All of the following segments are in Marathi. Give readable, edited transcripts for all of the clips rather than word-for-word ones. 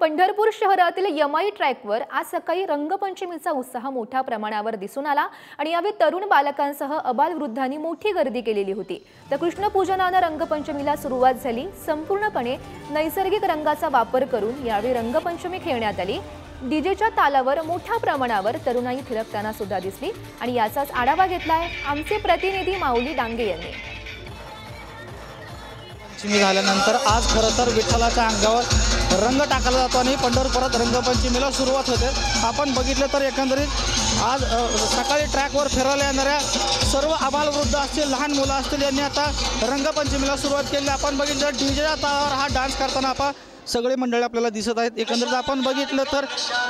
पंढरपूर शहरातील यमाई ट्रॅकवर आज सकाळी रंगपंचमीचा उत्साह मोठ्या प्रमाणावर दिसून आला आणि यावेळी तरुण बालकांसह अबालवृद्धांनी मोठी गर्दी केलेली होती। तर कृष्णपूजनाने रंगपंचमीला सुरुवात झाली। संपूर्णपणे नैसर्गिक रंगाचा वापर करून यावेळी रंगपंचमी खेळण्यात आली। डीजेच्या तालावर मोठ्या प्रमाणावर तरुणाई थिरकताना सुद्धा दिसली आणि याचाच आढावा घेतलाय आमचे प्रतिनिधी माऊली डांगे यांनी। पंचमी झाल्यानंतर आज खरं तर विठ्ठलाच्या अंगावर रंग टाकला जातो आणि पंढरपुरात रंगपंचमीला सुरुवात होते। आपण बघितलं तर एकंदरीत आज सकाळी ट्रॅकवर फिरायला येणाऱ्या सर्व आबालवृद्ध असतील, लहान मुलं असतील यांनी आता रंगपंचमीला सुरुवात केली। आपण बघितलं डीजेच्या तालावर हा डान्स करताना सगळे मंडळी आपल्याला दिसत आहेत। एकंदरीत आपण बघितलं तर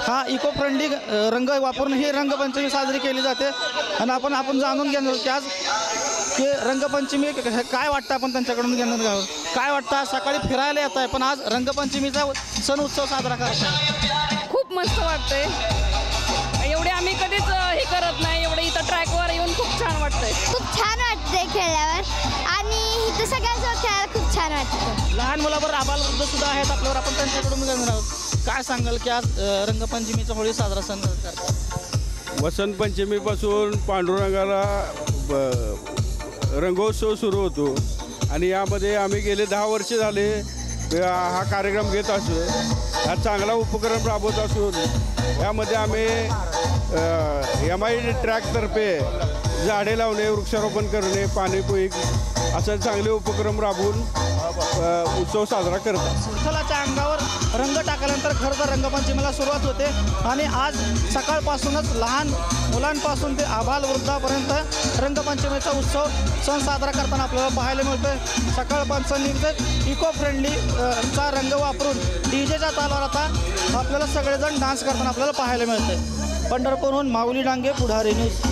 हा इको फ्रेंडली रंग वापरून ही रंगपंचमी साजरी केली जाते आणि आपण जाणून घेणार की आज की रंगपंचमी काय वाटतं, आपण त्यांच्याकडून घेणार आहोत। काय वाटतं, सकाळी फिरायला येत आहे पण आज रंगपंचमीचा सण उत्सव साजरा करत आहे। खूप मस्त वाटतंय, एवढे आम्ही कधीच हे करत नाही, एवढे इथं ट्रॅकवर येऊन खूप छान वाटतंय। खूप छान वाटतंय खेळल्यावर आणि इथं सगळ्यांसोबत खेळायला खूप छान वाटतं। लहान मुलाबरोबर आबालवृद्ध सुद्धा आहेत आपल्यावर, आपण त्यांच्याकडून घेणार आहोत। काय सांगाल की आज रंगपंचमीचा होळी साजरा सण करतात? वसंत पंचमीपासून पांडुरंगाला रंगोत्सव सुरू होतो आणि यामध्ये आम्ही गेले 10 वर्ष झाले हा कार्यक्रम घेत असतो। हा चांगला उपक्रम राबवत असून यामध्ये आम्ही यमाई ट्रॅकतर्फे झाडे लावणे, वृक्षारोपण करणे, पाणीपोई असे चांगले उपक्रम राबवून उत्सव साजरा करतात। विठ्ठलाच्या अंगावर रंग टाकल्यानंतर खरं तर रंगपंचमीला सुरुवात होते आणि आज सकाळपासूनच लहान मुलांपासून ते आबालवृद्धापर्यंत रंगपंचमीचा उत्सव सण साजरा करताना आपल्याला पाहायला मिळतोय। सकाळपासून इको फ्रेंडली चा रंग वापरून डीजेच्या तालावर आता आपल्याला सगळेजण डान्स करताना आपल्याला पाहायला मिळतंय। पंढरपूरहून माऊली डांगे, पुढारी न्यूज।